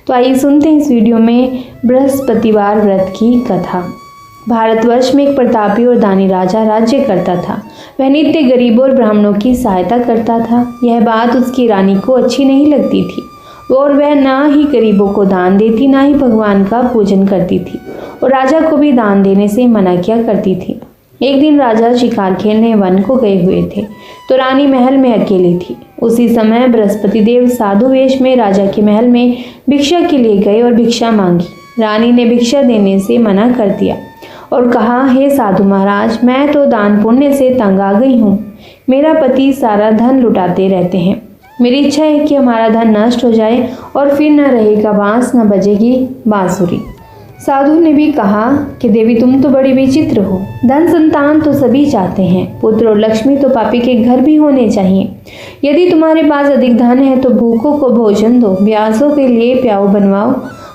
तो आइए सुनते हैं इस वीडियो में बृहस्पतिवार व्रत की कथा। भारतवर्ष में एक प्रतापी और दानी राजा राज्य करता था। वह नित्य गरीबों और ब्राह्मणों की सहायता करता था। यह बात उसकी रानी को अच्छी नहीं लगती थी और वह ना ही गरीबों को दान देती, ना ही भगवान का पूजन करती थी और राजा को भी दान देने से मना किया करती थी। एक दिन राजा शिकार खेलने वन को गए हुए थे तो रानी महल में अकेली थी। उसी समय बृहस्पति देव साधु वेश में राजा के महल में भिक्षा के लिए गए और भिक्षा मांगी। रानी ने भिक्षा देने से मना कर दिया और कहा, हे साधु महाराज, मैं तो दान पुण्य से तंग आ गई हूँ। मेरा पति सारा धन लुटाते रहते हैं। मेरी इच्छा है कि हमारा धन नष्ट हो जाए और फिर न रहेगा बांस, न बजेगी बांसुरी। साधु ने भी कहा कि देवी, तुम तो बड़ी विचित्र हो। धन संतान तो सभी चाहते हैं, पुत्र और लक्ष्मी तो पापी के घर भी होने चाहिए। यदि तुम्हारे पास अधिक धन है तो भूखों को भोजन दो, प्यासों के लिए प्याऊ बनवाओ,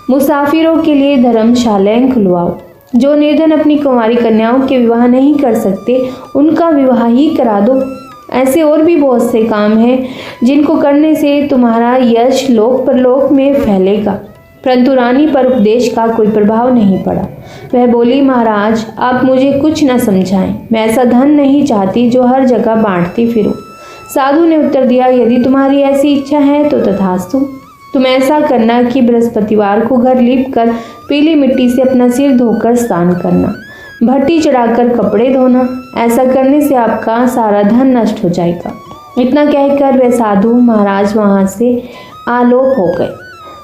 मुसाफिरों के लिए धर्मशालाएं खुलवाओ। जो निर्धन अपनी कुंवारी कन्याओं के विवाह नहीं कर सकते, उनका विवाह ही करा दो। ऐसे और भी बहुत से काम हैं जिनको करने से तुम्हारा यश लोक परलोक में फैलेगा। परंतु रानी पर उपदेश का कोई प्रभाव नहीं पड़ा। वह बोली, महाराज, आप मुझे कुछ न समझाएं। मैं ऐसा धन नहीं चाहती जो हर जगह बांटती फिरूं। साधु ने उत्तर दिया, यदि तुम्हारी ऐसी इच्छा है तो तथास्तु। तुम ऐसा करना कि बृहस्पतिवार को घर लीप कर पीली मिट्टी से अपना सिर धोकर स्नान करना, भट्टी चढ़ाकर कपड़े धोना। ऐसा करने से आपका सारा धन नष्ट हो जाएगा। इतना कहकर वह साधु महाराज वहां से आलोप हो गए।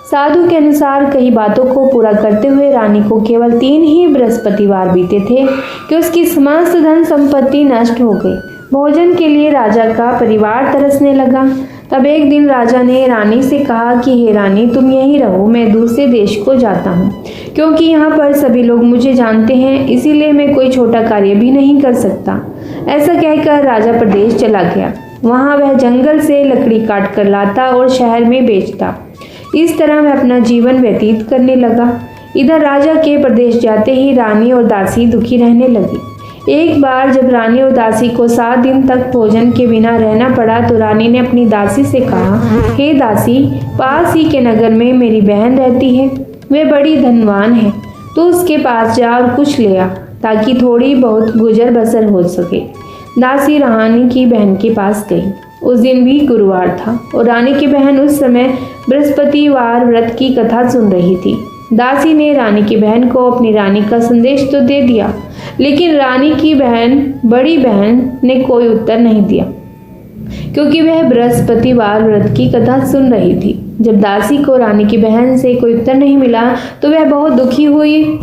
साधु के अनुसार कई बातों को पूरा करते हुए रानी को केवल 3 ही बृहस्पतिवार बीते थे कि उसकी समस्त धन संपत्ति नष्ट हो गई। भोजन के लिए राजा का परिवार तरसने लगा। तब एक दिन राजा ने रानी से कहा कि हे रानी, तुम यहीं रहो, मैं दूसरे देश को जाता हूँ, क्योंकि यहाँ पर सभी लोग मुझे जानते हैं, इसीलिए मैं कोई छोटा कार्य भी नहीं कर सकता। ऐसा कहकर राजा प्रदेश चला गया। वहाँ वह जंगल से लकड़ी काट कर लाता और शहर में बेचता। इस तरह वह अपना जीवन व्यतीत करने लगा। इधर राजा के प्रदेश जाते ही रानी और दासी दुखी रहने लगी। एक बार जब रानी और दासी को 7 दिन तक भोजन के बिना रहना पड़ा तो रानी ने अपनी दासी से कहा, हे दासी, पास ही के नगर में मेरी बहन रहती है, वह बड़ी धनवान है, तो उसके पास जा और कुछ ले आ ताकि थोड़ी बहुत गुजर बसर हो सके। दासी रानी की बहन के पास गई। उस दिन भी गुरुवार था और रानी की बहन उस समय बृहस्पतिवार व्रत की कथा सुन रही थी। दासी ने रानी की बहन को अपनी रानी का संदेश तो दे दिया, लेकिन रानी की बड़ी बहन ने कोई उत्तर नहीं दिया, क्योंकि वह बृहस्पतिवार व्रत की कथा सुन रही थी। जब दासी को रानी की बहन से कोई उत्तर नहीं मिला तो वह बहुत दुखी हुई।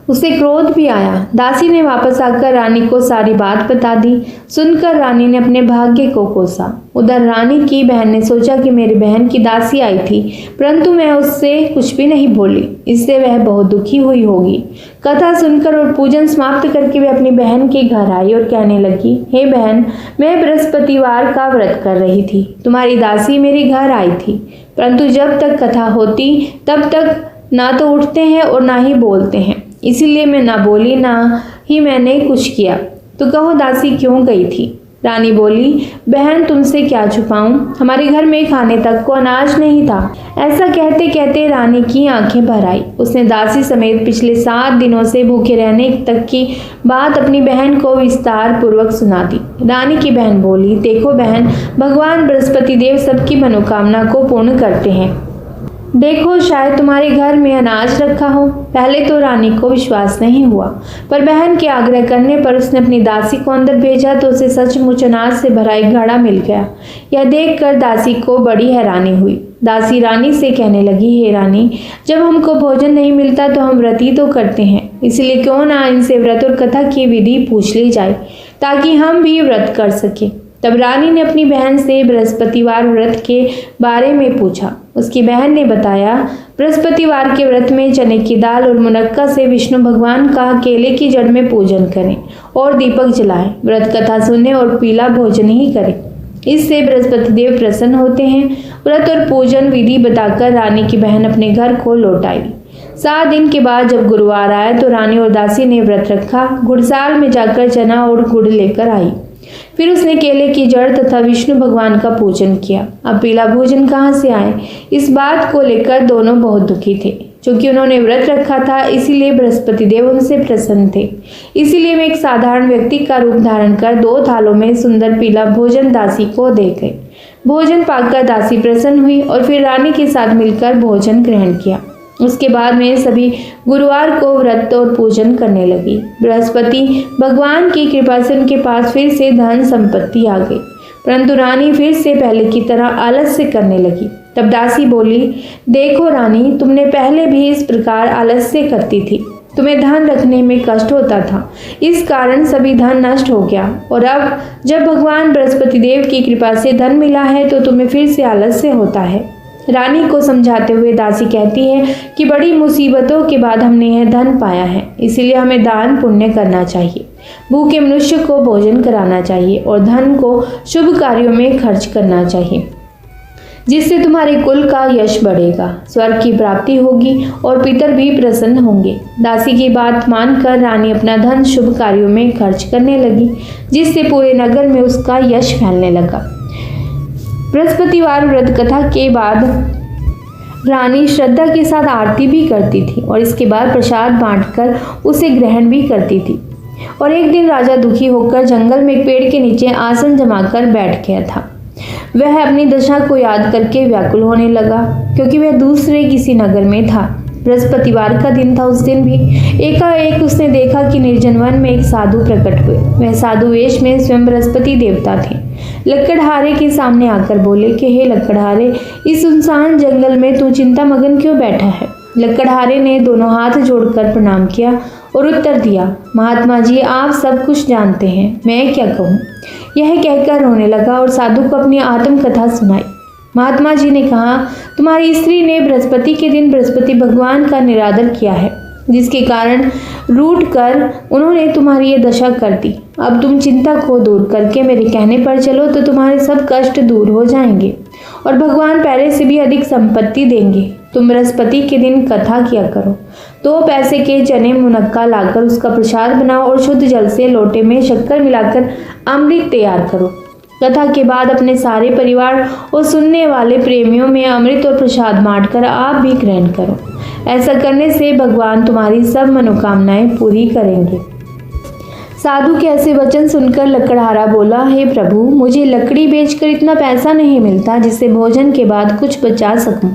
उसे क्रोध भी आया। दासी ने वापस आकर रानी को सारी बात बता दी। सुनकर रानी ने अपने भाग्य को कोसा। उधर रानी की बहन ने सोचा कि मेरी बहन की दासी आई थी, परंतु मैं उससे कुछ भी नहीं बोली, इससे वह बहुत दुखी हुई होगी। कथा सुनकर और पूजन समाप्त करके वह अपनी बहन के घर आई और कहने लगी, हे बहन, मैं बृहस्पतिवार का व्रत कर रही थी। तुम्हारी दासी मेरे घर आई थी, परंतु जब तक कथा होती तब तक ना तो उठते हैं और ना ही बोलते हैं, इसीलिए मैं ना बोली, ना ही मैंने कुछ किया। तो कहो दासी क्यों गई थी? रानी बोली, बहन, तुमसे क्या छुपाऊं, हमारे घर में खाने तक को अनाज नहीं था। ऐसा कहते कहते रानी की आंखें भर आई। उसने दासी समेत पिछले 7 दिनों से भूखे रहने तक की बात अपनी बहन को विस्तार पूर्वक सुना दी। रानी की बहन बोली, देखो बहन, भगवान बृहस्पति देव सबकी मनोकामना को पूर्ण करते हैं। देखो, शायद तुम्हारे घर में अनाज रखा हो। पहले तो रानी को विश्वास नहीं हुआ, पर बहन के आग्रह करने पर उसने अपनी दासी को अंदर भेजा तो उसे सचमुच अनाज से भरा एक घड़ा मिल गया। यह देखकर दासी को बड़ी हैरानी हुई। दासी रानी से कहने लगी, हे रानी, जब हमको भोजन नहीं मिलता तो हम व्रत ही तो करते हैं, इसलिए क्यों ना इनसे व्रत और कथा की विधि पूछ ली जाए ताकि हम भी व्रत कर सकें। तब रानी ने अपनी बहन से बृहस्पतिवार व्रत के बारे में पूछा। उसकी बहन ने बताया, बृहस्पतिवार के व्रत में चने की दाल और मुनक्का से विष्णु भगवान का केले की जड़ में पूजन करें और दीपक जलाएं, व्रत कथा सुने और पीला भोजन ही करें। इससे बृहस्पति देव प्रसन्न होते हैं। व्रत और पूजन विधि बताकर रानी की बहन अपने घर को लौट आई। 7 दिन के बाद जब गुरुवार आया तो रानी और दासी ने व्रत रखा। गुड़साल में जाकर चना और गुड़ लेकर आई। फिर उसने केले की जड़ तथा विष्णु भगवान का पूजन किया। अब पीला भोजन कहाँ से आए, इस बात को लेकर दोनों बहुत दुखी थे। क्योंकि उन्होंने व्रत रखा था, इसीलिए बृहस्पति देव उनसे प्रसन्न थे। इसीलिए वे एक साधारण व्यक्ति का रूप धारण कर 2 थालों में सुंदर पीला भोजन दासी को दे गए। भोजन पाकर दासी प्रसन्न हुई और फिर रानी के साथ मिलकर भोजन ग्रहण किया। उसके बाद में सभी गुरुवार को व्रत और पूजन करने लगी। बृहस्पति भगवान की कृपा से उनके पास फिर से धन संपत्ति आ गई, परंतु रानी फिर से पहले की तरह आलस्य करने लगी। तब दासी बोली, देखो रानी, तुमने पहले भी इस प्रकार आलस्य करती थी, तुम्हें धन रखने में कष्ट होता था, इस कारण सभी धन नष्ट हो गया, और अब जब भगवान बृहस्पति देव की कृपा से धन मिला है तो तुम्हें फिर से आलस्य होता है। रानी को समझाते हुए दासी कहती है कि बड़ी मुसीबतों के बाद हमने यह धन पाया है, इसलिए हमें दान पुण्य करना चाहिए, भूखे मनुष्य को भोजन कराना चाहिए और धन को शुभ कार्यों में खर्च करना चाहिए, जिससे तुम्हारे कुल का यश बढ़ेगा, स्वर्ग की प्राप्ति होगी और पितर भी प्रसन्न होंगे। दासी की बात मानकर रानी अपना धन शुभ कार्यों में खर्च करने लगी, जिससे पूरे नगर में उसका यश फैलने लगा। बृहस्पतिवार व्रत कथा के बाद रानी श्रद्धा के साथ आरती भी करती थी और इसके बाद प्रसाद बांटकर उसे ग्रहण भी करती थी। और एक दिन राजा दुखी होकर जंगल में एक पेड़ के नीचे आसन जमाकर बैठ गया था। वह अपनी दशा को याद करके व्याकुल होने लगा, क्योंकि वह दूसरे किसी नगर में था। बृहस्पतिवार का दिन था। उस दिन भी एकाएक उसने देखा कि निर्जन वन में एक साधु प्रकट हुए। वह साधु वेश में स्वयं बृहस्पति देवता थे। लकड़हारे के सामने आकर बोले कि हे लकड़हारे, इस सुनसान जंगल में तू चिंता मगन क्यों बैठा है? लकड़हारे ने दोनों हाथ जोड़कर प्रणाम किया और उत्तर दिया, महात्मा जी, आप सब कुछ जानते हैं, मैं क्या कहूँ? यह कहकर रोने लगा और साधु को अपनी आत्मकथा सुनाई। महात्मा जी ने कहा, तुम्हारी स्त्री ने बृहस्पति के दिन बृहस्पति भगवान का निरादर किया है, जिसके कारण रूठ कर उन्होंने तुम्हारी ये दशा कर दी। अब तुम चिंता को दूर करके मेरे कहने पर चलो तो तुम्हारे सब कष्ट दूर हो जाएंगे और भगवान पहले से भी अधिक संपत्ति देंगे। तुम बृहस्पति के दिन कथा किया करो। 2 पैसे के चने मुनक्का लाकर उसका प्रसाद बनाओ और शुद्ध जल से लोटे में शक्कर मिलाकर अमृत तैयार करो। कथा के बाद अपने सारे परिवार और सुनने वाले प्रेमियों में अमृत और प्रसाद बांटकर आप भी ग्रहण करो। ऐसा करने से भगवान तुम्हारी सब मनोकामनाएं पूरी करेंगे। साधु के ऐसे वचन सुनकर लकड़हारा बोला, हे प्रभु, मुझे लकड़ी बेचकर इतना पैसा नहीं मिलता जिससे भोजन के बाद कुछ बचा सकूं।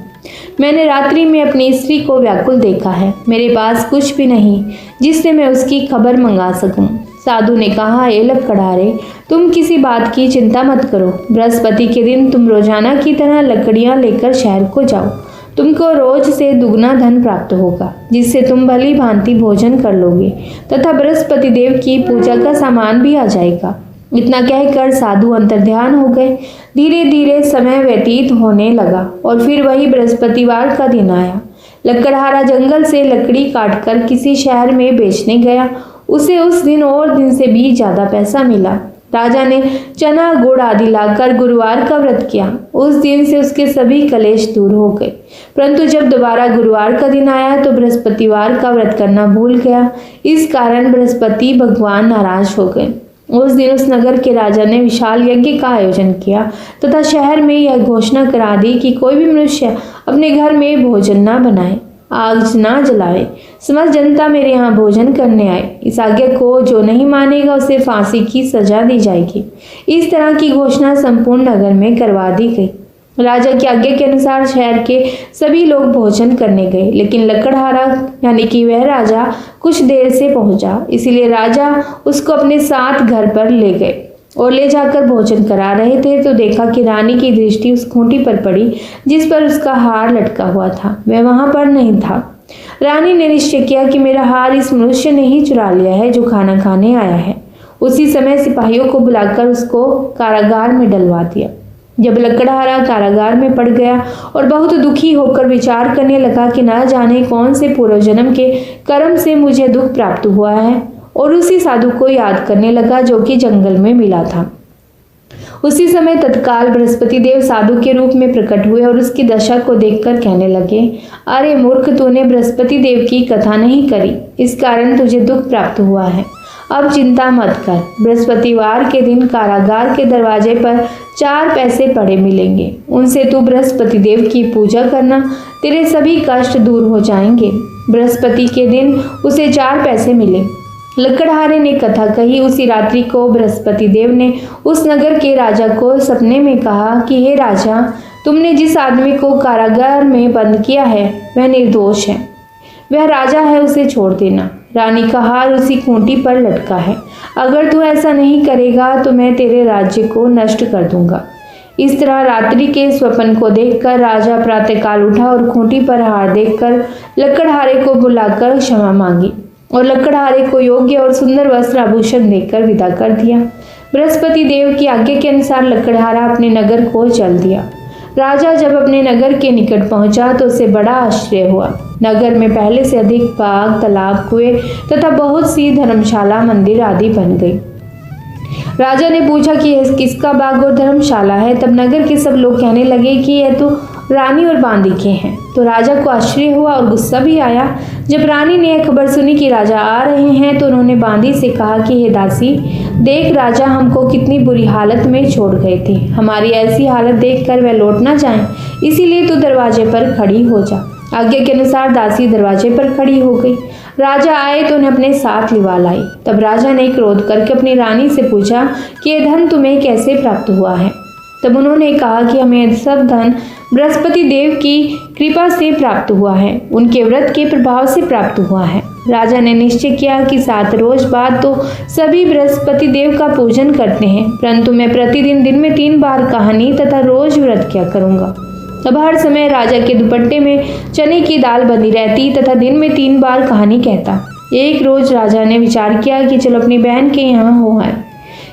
मैंने रात्रि में अपनी स्त्री को व्याकुल देखा है, मेरे पास कुछ भी नहीं जिससे मैं उसकी खबर मंगा सकूं। साधु ने कहा, हे लकड़हारे, तुम किसी बात की चिंता मत करो। बृहस्पति के दिन तुम रोजाना की तरह लकड़ियां लेकर शहर को जाओ। तुमको रोज से दुगना धन प्राप्त होगा, जिससे तुम भली भांति भोजन कर लोगे तथा बृहस्पति देव की पूजा का सामान भी आ जाएगा। इतना कहकर साधु अंतर्ध्यान हो गए। धीरे धीरे समय व्यतीत होने लगा और फिर वही बृहस्पतिवार का दिन आया। लकड़हारा जंगल से लकड़ी काटकर किसी शहर में बेचने गया। उसे उस दिन और दिन से भी ज्यादा पैसा मिला। राजा ने चना गुड़ आदि लाकर गुरुवार का व्रत किया। उस दिन से उसके सभी कलेश दूर हो गए। परंतु जब दोबारा गुरुवार का दिन आया तो बृहस्पतिवार का व्रत करना भूल गया। इस कारण बृहस्पति भगवान नाराज हो गए। उस दिन उस नगर के राजा ने विशाल यज्ञ का आयोजन किया तथा शहर में यह घोषणा करा दी कि कोई भी मनुष्य अपने घर में भोजन न बनाए, आग ना जलाए। समस्त जनता मेरे यहाँ भोजन करने आए। इस आज्ञा को जो नहीं मानेगा उसे फांसी की सजा दी जाएगी। इस तरह की घोषणा संपूर्ण नगर में करवा दी गई। राजा की आज्ञा के अनुसार शहर के सभी लोग भोजन करने गए, लेकिन लकड़हारा यानी कि वह राजा कुछ देर से पहुंचा। इसीलिए राजा उसको अपने साथ घर पर ले गए और ले जाकर भोजन करा रहे थे तो देखा कि रानी की दृष्टि उस खूंटी पर पड़ी जिस पर उसका हार लटका हुआ था। वह वहां पर नहीं था। रानी ने निश्चय किया कि मेरा हार इस मनुष्य ने ही चुरा लिया है जो खाना खाने आया है। उसी समय सिपाहियों को बुलाकर उसको कारागार में डलवा दिया। जब लकड़हारा कारागार में पड़ गया और बहुत दुखी होकर विचार करने लगा कि न जाने कौन से पूर्व जन्म के कर्म से मुझे दुख प्राप्त हुआ है, और उसी साधु को याद करने लगा जो कि जंगल में मिला था। उसी समय तत्काल बृहस्पति देव साधु के रूप में प्रकट हुए और उसकी दशा को देखकर कहने लगे, अरे मूर्ख, तूने बृहस्पति देव की कथा नहीं करी, इस कारण तुझे दुख प्राप्त हुआ है। अब चिंता मत कर, बृहस्पतिवार के दिन कारागार के दरवाजे पर 4 पैसे पड़े मिलेंगे। उनसे तू बृहस्पति देव की पूजा करना, तेरे सभी कष्ट दूर हो जाएंगे। बृहस्पति के दिन उसे 4 पैसे मिले। लकड़हारे ने कथा कही। उसी रात्रि को बृहस्पति देव ने उस नगर के राजा को सपने में कहा कि हे राजा, तुमने जिस आदमी को कारागार में बंद किया है वह निर्दोष है, वह राजा है, उसे छोड़ देना। रानी का हार उसी खूंटी पर लटका है। अगर तू ऐसा नहीं करेगा तो मैं तेरे राज्य को नष्ट कर दूंगा। इस तरह रात्रि के स्वप्न को देखकर राजा प्रातःकाल उठा और खूंटी पर हार देखकर लकड़हारे को बुलाकर क्षमा मांगी और लकड़हारे को योग्य और सुंदर वस्त्र आभूषण देकर विदा कर दिया। बृहस्पति देव की आज्ञा के अनुसार लकड़हारा अपने नगर को चल दिया। राजा जब अपने नगर के निकट पहुंचा तो उसे बड़ा आश्चर्य हुआ। नगर में पहले से अधिक बाग, तालाब, कुएं तथा बहुत सी धर्मशाला, मंदिर आदि बन गई। राजा ने पूछा कि यह किसका बाग और धर्मशाला है। तब नगर के सब लोग कहने लगे कि यह तो रानी और बांदी के हैं। तो राजा को आश्चर्य हुआ और गुस्सा भी आया। जब रानी ने यह खबर सुनी कि राजा आ रहे हैं तो उन्होंने बांदी से कहा कि हे दासी, देख राजा हमको कितनी बुरी हालत में छोड़ गए थे। हमारी ऐसी हालत देखकर वह लौट ना जाएं, इसीलिए तू दरवाजे पर खड़ी हो जा। आज्ञा के अनुसार दासी दरवाजे पर खड़ी हो गई। राजा आए तो उन्हें अपने साथ लिवा लाई। तब राजा ने क्रोध करके अपनी रानी से पूछा कि यह धन तुम्हें कैसे प्राप्त हुआ है। तब उन्होंने कहा कि हमें सब धन बृहस्पति देव की कृपा से प्राप्त हुआ है, उनके व्रत के प्रभाव से प्राप्त हुआ है। राजा ने निश्चय किया कि 7 रोज बाद तो सभी बृहस्पति देव का पूजन करते हैं, परंतु मैं प्रतिदिन दिन में 3 बार कहानी तथा रोज व्रत किया करूंगा। अब हर समय राजा के दुपट्टे में चने की दाल बंधी रहती तथा दिन में 3 बार कहानी कहता। एक रोज राजा ने विचार किया कि चलो अपनी बहन के यहाँ हो आए।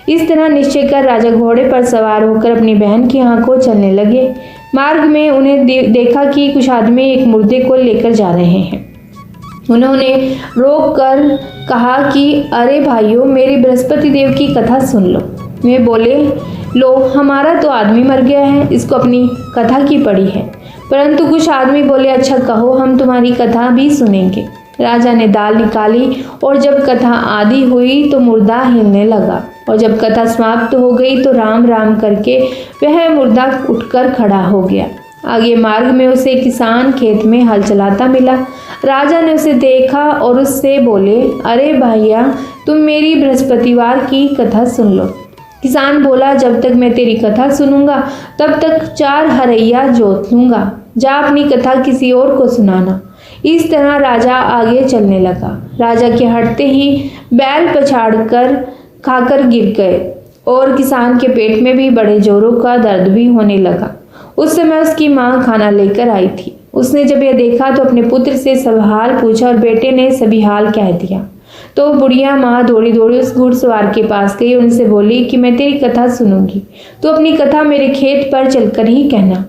इस तरह निश्चय कर राजा घोड़े पर सवार होकर अपनी बहन के यहाँ को चलने लगे। मार्ग में उन्हें देखा कि कुछ आदमी एक मुर्दे को लेकर जा रहे हैं। उन्होंने रोक कर कहा कि अरे भाइयों, मेरी बृहस्पति देव की कथा सुन लो। वे बोले, लो हमारा तो आदमी मर गया है, इसको अपनी कथा की पड़ी है। परंतु कुछ आदमी बोले, अच्छा कहो, हम तुम्हारी कथा भी सुनेंगे। राजा ने दाल निकाली और जब कथा आदि हुई तो मुर्दा हिलने लगा और जब कथा समाप्त हो गई तो राम राम करके वह मुर्दा उठकर खड़ा हो गया। आगे मार्ग में उसे किसान खेत में हल चलाता मिला। राजा ने उसे देखा और उससे बोले, अरे भैया, तुम मेरी बृहस्पतिवार की कथा सुन लो। किसान बोला, जब तक मैं तेरी कथा सुनूंगा तब तक 4 हरैया जोत लूंगा। जा अपनी कथा किसी और को सुनाना। इस तरह राजा आगे चलने लगा। राजा के हटते ही बैल पछाड़ कर खाकर गिर गए और किसान के पेट में भी बड़े जोरों का दर्द भी होने लगा। उस समय उसकी माँ खाना लेकर आई थी। उसने जब यह देखा तो अपने पुत्र से सब हाल पूछा और बेटे ने सभी हाल कह दिया। तो बुढ़िया माँ दौड़ी दौड़ी उस घुड़सवार के पास गई। उनसे बोली कि मैं तेरी कथा सुनूंगी, तो अपनी कथा मेरे खेत पर चलकर ही कहना।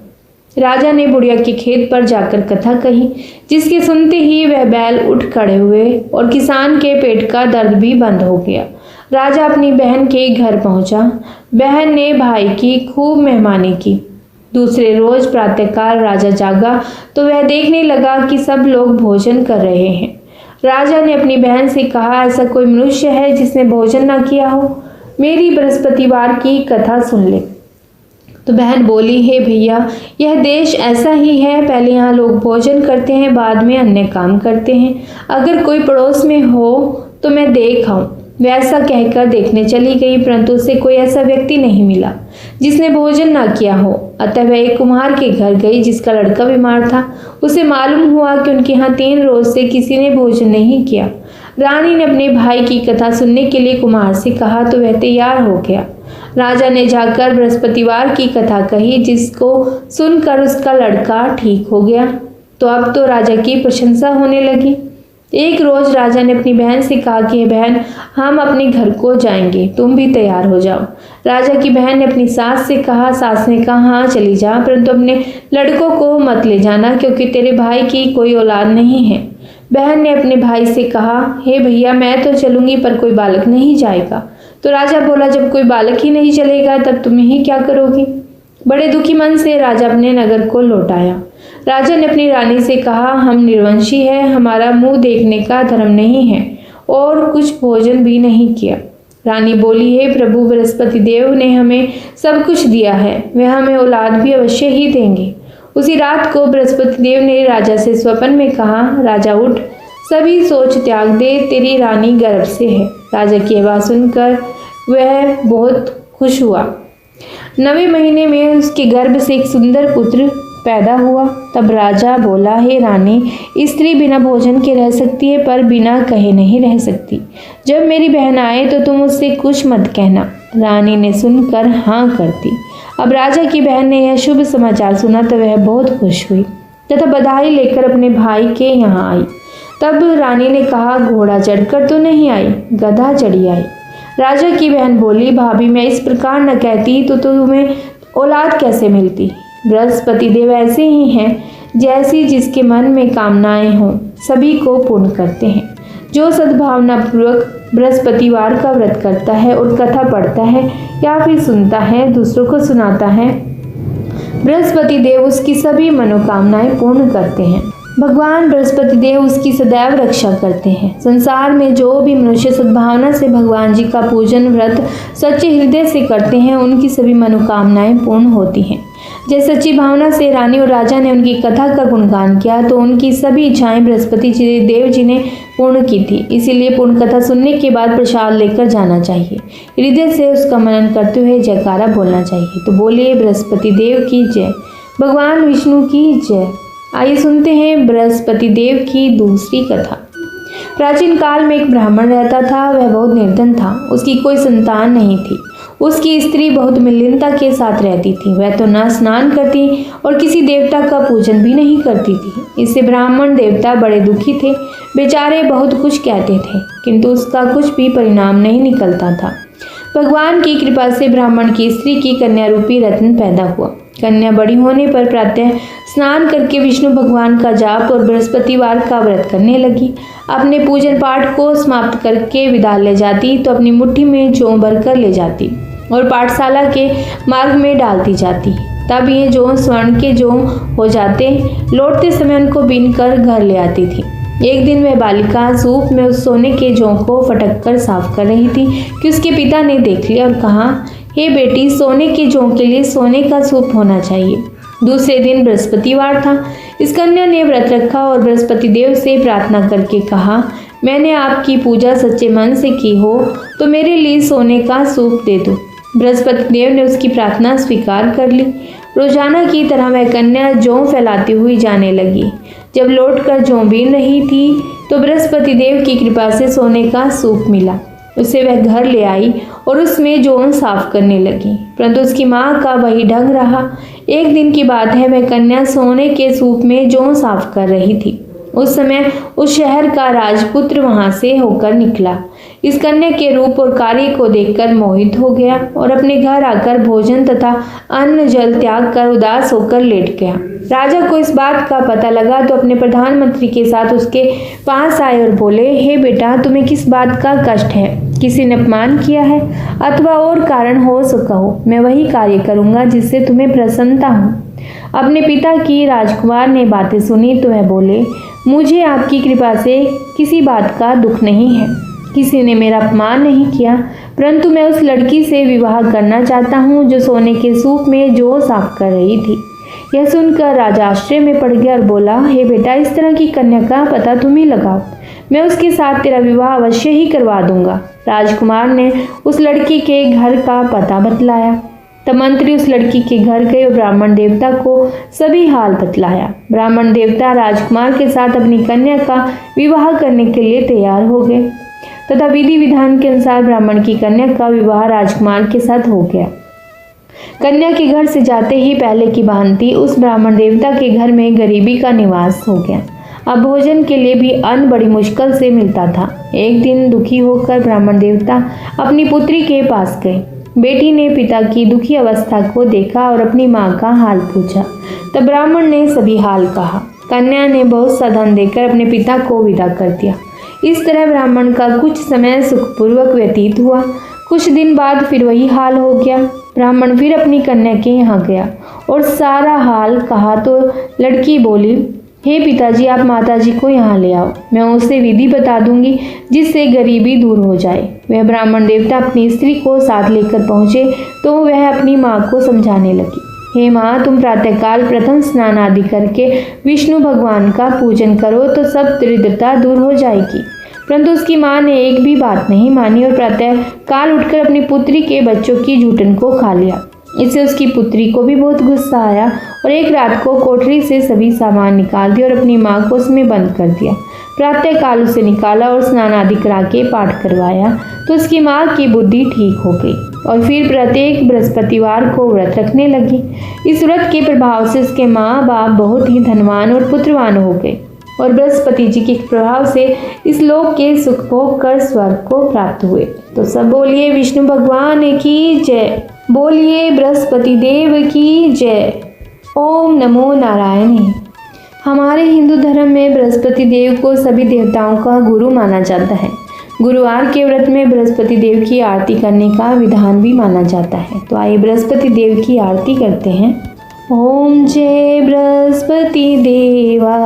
राजा ने बुढ़िया के खेत पर जाकर कथा कही, जिसके सुनते ही वह बैल उठ खड़े हुए और किसान के पेट का दर्द भी बंद हो गया। राजा अपनी बहन के घर पहुंचा। बहन ने भाई की खूब मेहमानी की। दूसरे रोज प्रातःकाल राजा जागा तो वह देखने लगा कि सब लोग भोजन कर रहे हैं। राजा ने अपनी बहन से कहा, ऐसा कोई मनुष्य है जिसने भोजन न किया हो? मेरी बृहस्पतिवार की कथा सुन ले। तो बहन बोली, हे भैया, यह देश ऐसा ही है, पहले यहाँ लोग भोजन करते हैं, बाद में अन्य काम करते हैं। अगर कोई पड़ोस में हो तो मैं देख आऊं। वैसा कहकर देखने चली गई, परंतु उसे कोई ऐसा व्यक्ति नहीं मिला जिसने भोजन ना किया हो। अतः वह एक कुम्हार के घर गई जिसका लड़का बीमार था। उसे मालूम हुआ कि उनके यहाँ 3 रोज से किसी ने भोजन नहीं किया। रानी ने अपने भाई की कथा सुनने के लिए कुम्हार से कहा तो वह तैयार हो गया। राजा ने जाकर बृहस्पतिवार की कथा कही, जिसको सुनकर उसका लड़का ठीक हो गया। तो अब तो राजा की प्रशंसा होने लगी। एक रोज राजा ने अपनी बहन से कहा कि बहन, हम अपने घर को जाएंगे, तुम भी तैयार हो जाओ। राजा की बहन ने अपनी सास से कहा। सास ने कहा, हाँ चली जा, परंतु अपने लड़कों को मत ले जाना, क्योंकि तेरे भाई की कोई औलाद नहीं है। बहन ने अपने भाई से कहा, हे भैया, मैं तो चलूंगी पर कोई बालक नहीं जाएगा। तो राजा बोला, जब कोई बालक ही नहीं चलेगा तब तुम ही क्या करोगी? बड़े दुखी मन से राजा अपने नगर को लौट आया। राजा ने अपनी रानी से कहा, हम निर्वंशी हैं, हमारा मुंह देखने का धर्म नहीं है और कुछ भोजन भी नहीं किया। रानी बोली, हे प्रभु, बृहस्पति देव ने हमें सब कुछ दिया है, वे हमें औलाद भी अवश्य ही देंगे। उसी रात को बृहस्पति देव ने राजा से स्वप्न में कहा, राजा उठ, सभी सोच त्याग दे, तेरी रानी गर्भ से है। राजा की आवाज़ सुनकर वह बहुत खुश हुआ। 9वें महीने में उसके गर्भ से एक सुंदर पुत्र पैदा हुआ। तब राजा बोला, हे रानी, स्त्री बिना भोजन के रह सकती है पर बिना कहे नहीं रह सकती। जब मेरी बहन आए तो तुम उससे कुछ मत कहना। रानी ने सुनकर हाँ कर दी। अब राजा की बहन ने यह शुभ समाचार सुना तो वह बहुत खुश हुई तथा बधाई लेकर अपने भाई के यहाँ आई। तब रानी ने कहा, घोड़ा चढ़कर तो नहीं आई, गधा चढ़ी आई। राजा की बहन बोली, भाभी, मैं इस प्रकार न कहती तो तुम्हें औलाद कैसे मिलती। बृहस्पति देव ऐसे ही हैं जैसी जिसके मन में कामनाएं हों सभी को पूर्ण करते हैं। जो सद्भावना पूर्वक बृहस्पतिवार का व्रत करता है और कथा पढ़ता है या फिर सुनता है, दूसरों को सुनाता है, बृहस्पति देव उसकी सभी मनोकामनाएं पूर्ण करते हैं। भगवान बृहस्पति देव उसकी सदैव रक्षा करते हैं। संसार में जो भी मनुष्य सद्भावना से भगवान जी का पूजन व्रत सच्चे हृदय से करते हैं, उनकी सभी मनोकामनाएं पूर्ण होती हैं। जैसे सच्ची भावना से रानी और राजा ने उनकी कथा का गुणगान किया तो उनकी सभी इच्छाएं बृहस्पति देव जी ने पूर्ण की थी। इसीलिए पूर्ण कथा सुनने के बाद प्रसाद लेकर जाना चाहिए। हृदय से उसका मनन करते हुए जयकारा बोलना चाहिए। तो बोलिए बृहस्पति देव की जय, भगवान विष्णु की जय। आइए सुनते हैं बृहस्पति देव की दूसरी कथा। प्राचीन काल में एक ब्राह्मण रहता था। वह बहुत निर्धन था, उसकी कोई संतान नहीं थी। उसकी स्त्री बहुत मलिनता के साथ रहती थी। वह तो न स्नान करती और किसी देवता का पूजन भी नहीं करती थी। इससे ब्राह्मण देवता बड़े दुखी थे। बेचारे बहुत कुछ कहते थे किंतु उसका कुछ भी परिणाम नहीं निकलता था। भगवान की कृपा से ब्राह्मण की स्त्री की कन्या रूपी रत्न पैदा हुआ। कन्या बड़ी होने पर प्रातः स्नान करके विष्णु भगवान का जाप और बृहस्पतिवार का व्रत करने लगी। अपने पूजन पाठ को समाप्त करके विद्यालय जाती तो अपनी मुट्ठी में जौ भरकर ले जाती और पाठशाला के मार्ग में डालती जाती। तब ये जौ स्वर्ण के जौ हो जाते। लौटते समय उनको बीनकर घर ले आती थी। एक दिन वह बालिका सूप में उस सोने के जौ को फटक कर साफ कर रही थी कि उसके पिता ने देख लिया और कहा, हे बेटी, सोने के जौ के लिए सोने का सूप होना चाहिए। दूसरे दिन बृहस्पतिवार था। इस कन्या ने व्रत रखा और बृहस्पति देव से प्रार्थना करके कहा, मैंने आपकी पूजा सच्चे मन से की हो तो मेरे लिए सोने का सूप दे दो। बृहस्पति देव ने उसकी प्रार्थना स्वीकार कर ली। रोजाना की तरह वह कन्या जौ फैलाती हुई जाने लगी। जब लौटकर जौ बीन रही थी तो बृहस्पति देव की कृपा से सोने का सूप मिला। उसे वह घर ले आई और उसमें जौ साफ करने लगी, परंतु उसकी माँ का वही ढंग रहा। एक दिन की बात है, वह कन्या सोने के सूप में जौ साफ कर रही थी। उस समय उस शहर का राजपुत्र वहां से होकर निकला। इस कन्या के रूप और कार्य को देखकर मोहित हो गया और अपने घर आकर भोजन तथा अन्न जल त्याग कर उदास होकर लेट गया। राजा को इस बात का पता लगा तो अपने प्रधानमंत्री के साथ उसके पास आए और बोले, हे बेटा, तुम्हें किस बात का कष्ट है? किसी ने अपमान किया है अथवा और कारण हो सका हो? मैं वही कार्य करूंगा जिससे तुम्हें प्रसन्नता हो। अपने पिता की राजकुमार ने बातें सुनी तो वह बोले, मुझे आपकी कृपा से किसी बात का दुख नहीं है। किसी ने मेरा अपमान नहीं किया, परंतु मैं उस लड़की से विवाह करना चाहता हूँ जो सोने के सूप में जौ साफ कर रही थी। यह सुनकर राजा आश्चर्य में पड़ गया और बोला, हे बेटा, इस तरह की कन्या का पता तुम ही लगाओ, मैं उसके साथ तेरा विवाह अवश्य ही करवा दूंगा। राजकुमार ने उस लड़की के घर का पता बतलाया। तब मंत्री उस लड़की के घर गए और ब्राह्मण देवता को सभी हाल बतलाया। ब्राह्मण देवता राजकुमार के साथ अपनी कन्या का विवाह करने के लिए तैयार हो गए तथा विधि विधान के अनुसार ब्राह्मण की कन्या का विवाह राजकुमार के साथ हो गया। कन्या के घर से जाते ही पहले की भांति उस ब्राह्मण देवता के घर में गरीबी का निवास हो गया। अब भोजन के लिए भी अन्न बड़ी मुश्किल से मिलता था। एक दिन दुखी होकर ब्राह्मण देवता अपनी पुत्री के पास गए। बेटी ने पिता की दुखी अवस्था को देखा और अपनी माँ का हाल पूछा। तब ब्राह्मण ने सभी हाल कहा। कन्या ने बहुत सा धन देकर अपने पिता को विदा कर दिया। इस तरह ब्राह्मण का कुछ समय सुखपूर्वक व्यतीत हुआ। कुछ दिन बाद फिर वही हाल हो गया। ब्राह्मण फिर अपनी कन्या के यहाँ गया और सारा हाल कहा तो लड़की बोली, हे पिताजी, आप माताजी को यहाँ ले आओ, मैं उसे विधि बता दूंगी जिससे गरीबी दूर हो जाए। वह ब्राह्मण देवता अपनी स्त्री को साथ लेकर पहुँचे तो वह अपनी माँ को समझाने लगी। हे माँ, तुम प्रातःकाल प्रथम स्नान आदि करके विष्णु भगवान का पूजन करो तो सब दरिद्रता दूर हो जाएगी। परंतु उसकी माँ ने एक भी बात नहीं मानी और प्रातः काल उठकर अपनी पुत्री के बच्चों की जूठन को खा लिया। इससे उसकी पुत्री को भी बहुत गुस्सा आया और एक रात को कोठरी से सभी सामान निकाल दिया और अपनी माँ को उसमें बंद कर दिया। प्रातः काल उसे निकाला और स्नान आदि करा के पाठ करवाया तो उसकी माँ की बुद्धि ठीक हो गई और फिर प्रत्येक बृहस्पतिवार को व्रत रखने लगी। इस व्रत के प्रभाव से उसके माँ बाप बहुत ही धनवान और पुत्रवान हो गए और बृहस्पति जी के प्रभाव से इस लोक के सुख भोग कर स्वर्ग को प्राप्त हुए। तो सब बोलिए विष्णु भगवान की जय, बोलिए बृहस्पति देव की जय। ओम नमो नारायण। हमारे हिंदू धर्म में बृहस्पति देव को सभी देवताओं का गुरु माना जाता है। गुरुवार के व्रत में बृहस्पति देव की आरती करने का विधान भी माना जाता है। तो आइए बृहस्पति देव की आरती करते हैं। ओम जय बृहस्पति देवा,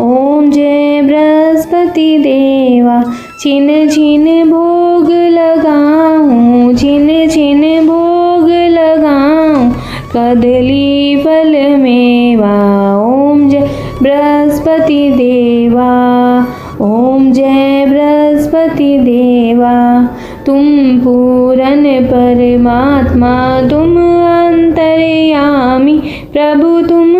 ओम जय बृहस्पति देवा, छिन छिन भोग लगाऊं, छिन छिन भोग लगाऊं, कदली फल मेवा। ओम जय बृहस्पति देवा, ओम जय बृहस्पति देवा, तुम पूरन परमात्मा, तुम अंतर्यामी प्रभु, तुम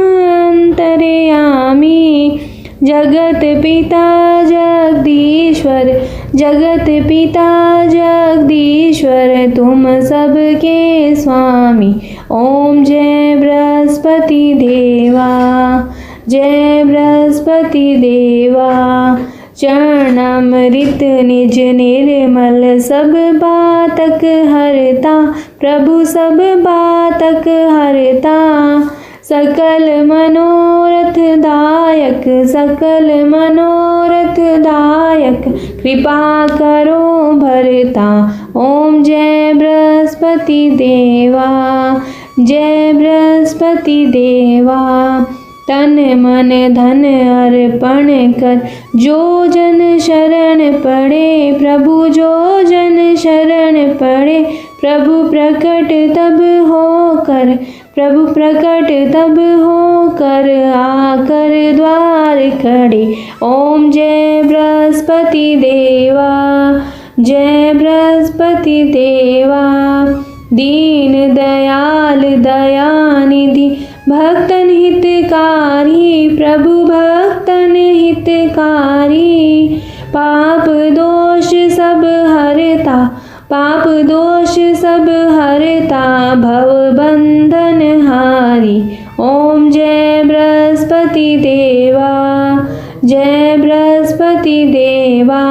अंतर्यामी, जगत पिता जगदीश्वर, जगत पिता जगदीश्वर, तुम सबके स्वामी। ओम जय बृहस्पति देवा, जय बृहस्पति देवा, चरणामृत निज निर्मल, सब बातक हरता प्रभु, सब बातक हरता, सकल मनोरथ दायक, सकल मनोरथ दायक, कृपा करो भरता। ओम जय बृहस्पति देवा, जय बृहस्पति देवा, तन मन धन अर्पण कर, जो जन शरण पड़े प्रभु, जो जन शरण पड़े प्रभु, प्रकट तब होकर, प्रभु प्रकट तब होकर, आकर द्वार खड़े। ओम जय बृहस्पति देवा, जय बृहस्पति देवा, दीन दयाल दयानिधि, भक्तन हितकारी प्रभु, भक्तन हितकारी, पाप दोष सब हरता, पाप दोष सब हरता, भव बंधन हारी। ओम जय बृहस्पति देवा, जय बृहस्पति देवा,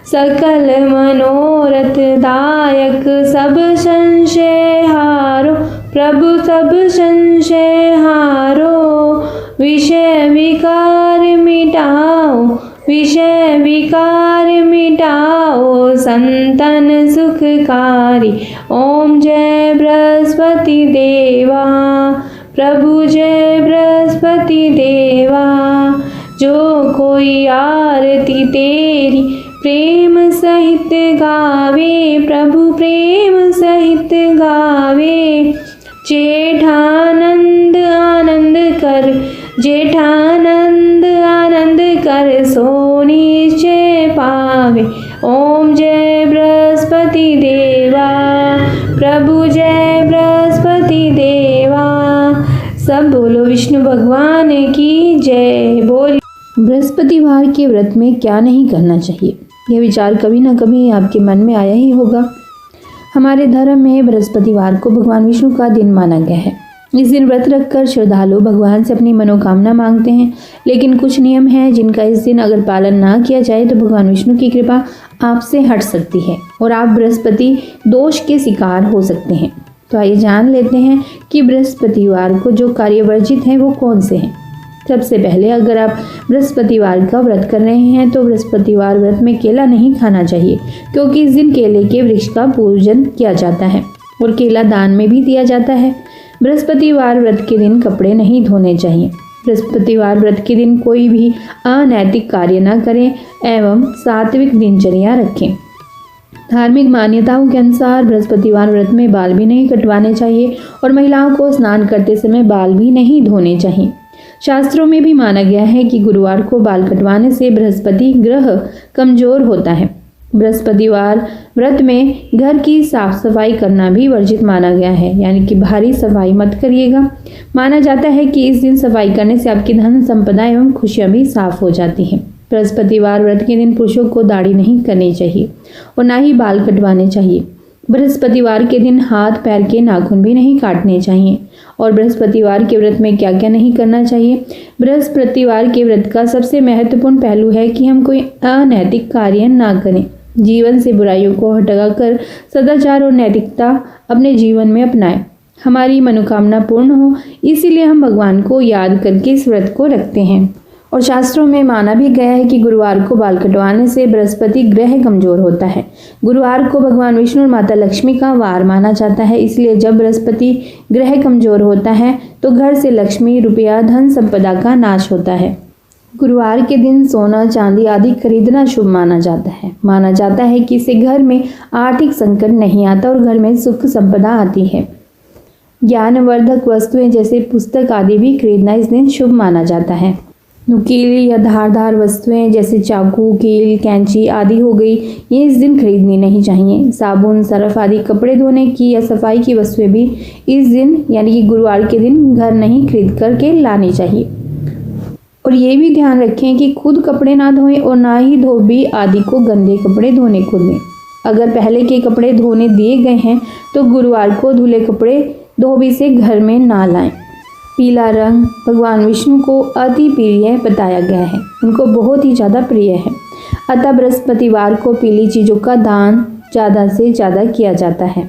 सकल मनोरथ दायक, सब संशय हारो प्रभु, सब संशय हारो, विषय विकार मिटाओ, विषय विकार मिटाओ, संतन सुखकारी। ओम जय बृहस्पति देवा, प्रभु जय बृहस्पति देवा, जो कोई आरती तेरी प्रेम सहित गावे प्रभु, प्रेम सहित गावे, जेठानंद आनंद कर, जेठानंद आनंद कर, सो निश्चय पावे। ओम जय बृहस्पति देवा, प्रभु जय बृहस्पति देवा। सब बोलो विष्णु भगवान की जय। बोल बृहस्पतिवार के व्रत में क्या नहीं करना चाहिए, यह विचार कभी ना कभी आपके मन में आया ही होगा। हमारे धर्म में बृहस्पतिवार को भगवान विष्णु का दिन माना गया है। इस दिन व्रत रखकर श्रद्धालु भगवान से अपनी मनोकामना मांगते हैं, लेकिन कुछ नियम हैं जिनका इस दिन अगर पालन ना किया जाए तो भगवान विष्णु की कृपा आपसे हट सकती है और आप बृहस्पति दोष के शिकार हो सकते हैं। तो आइए जान लेते हैं कि बृहस्पतिवार को जो कार्य वर्जित हैं वो कौन से हैं। सबसे पहले अगर आप बृहस्पतिवार का व्रत कर रहे हैं तो बृहस्पतिवार व्रत में केला नहीं खाना चाहिए, क्योंकि इस दिन केले के वृक्ष का पूजन किया जाता है और केला दान में भी दिया जाता है। बृहस्पतिवार व्रत के दिन कपड़े नहीं धोने चाहिए। बृहस्पतिवार व्रत के दिन कोई भी अनैतिक कार्य न करें एवं सात्विक दिनचर्या रखें। धार्मिक मान्यताओं के अनुसार बृहस्पतिवार व्रत में बाल भी नहीं कटवाने चाहिए और महिलाओं को स्नान करते समय बाल भी नहीं धोने चाहिए। शास्त्रों में भी माना गया है कि गुरुवार को बाल कटवाने से बृहस्पति ग्रह कमजोर होता है। बृहस्पतिवार व्रत में घर की साफ सफाई करना भी वर्जित माना गया है, यानी कि भारी सफाई मत करिएगा। माना जाता है कि इस दिन सफाई करने से आपकी धन संपदा एवं खुशियां भी साफ हो जाती हैं। बृहस्पतिवार व्रत के दिन पुरुषों को दाढ़ी नहीं करनी चाहिए और ना ही बाल कटवाने चाहिए। बृहस्पतिवार के दिन हाथ पैर के नाखून भी नहीं काटने चाहिए। और बृहस्पतिवार के व्रत में क्या क्या नहीं करना चाहिए? बृहस्पतिवार के व्रत का सबसे महत्वपूर्ण पहलू है कि हम कोई अनैतिक कार्य ना करें। जीवन से बुराइयों को हटाकर सदाचार और नैतिकता अपने जीवन में अपनाएं। हमारी मनोकामना पूर्ण हो, इसीलिए हम भगवान को याद करके इस व्रत को रखते हैं। और शास्त्रों में माना भी गया है कि गुरुवार को बाल कटवाने से बृहस्पति ग्रह कमजोर होता है। गुरुवार को भगवान विष्णु और माता लक्ष्मी का वार माना जाता है, इसलिए जब बृहस्पति ग्रह कमजोर होता है तो घर से लक्ष्मी, रुपया, धन संपदा का नाश होता है। गुरुवार के दिन सोना, चांदी आदि खरीदना शुभ माना जाता है। माना जाता है कि इससे घर में आर्थिक संकट नहीं आता और घर में सुख संपदा आती है। ज्ञानवर्धक वस्तुएं जैसे पुस्तक आदि भी खरीदना इस दिन शुभ माना जाता है। नुकीली या धारदार वस्तुएं जैसे चाकू, कील, कैंची आदि हो गई, ये इस दिन खरीदनी नहीं चाहिए। साबुन, सरफ आदि कपड़े धोने की या सफाई की वस्तुएं भी इस दिन यानी कि गुरुवार के दिन घर नहीं खरीद करके लानी चाहिए। और ये भी ध्यान रखें कि खुद कपड़े ना धोएं और ना ही धोबी आदि को गंदे कपड़े धोने को दें। अगर पहले के कपड़े धोने दिए गए हैं तो गुरुवार को धुले कपड़े धोबी से घर में ना लाएं। पीला रंग भगवान विष्णु को अति प्रिय बताया गया है, उनको बहुत ही ज़्यादा प्रिय है। अतः बृहस्पतिवार को पीली चीज़ों का दान ज़्यादा से ज़्यादा किया जाता है।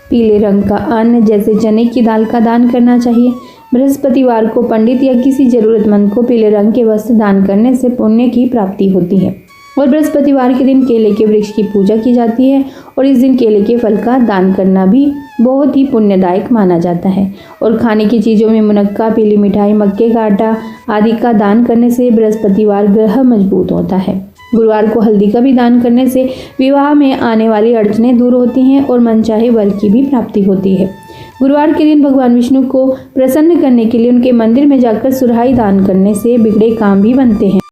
पीले रंग का अन्न जैसे चने की दाल का दान करना चाहिए। बृहस्पतिवार को पंडित या किसी जरूरतमंद को पीले रंग के वस्त्र दान करने से पुण्य की प्राप्ति होती है। और बृहस्पतिवार के दिन केले के वृक्ष की पूजा की जाती है और इस दिन केले के फल का दान करना भी बहुत ही पुण्यदायक माना जाता है। और खाने की चीज़ों में मुनक्का, पीली मिठाई, मक्के का आटा आदि का दान करने से बृहस्पतिवार ग्रह मजबूत होता है। गुरुवार को हल्दी का भी दान करने से विवाह में आने वाली अड़चनें दूर होती हैं और मनचाहे बल की भी प्राप्ति होती है। गुरुवार के दिन भगवान विष्णु को प्रसन्न करने के लिए उनके मंदिर में जाकर सुराही दान करने से बिगड़े काम भी बनते हैं।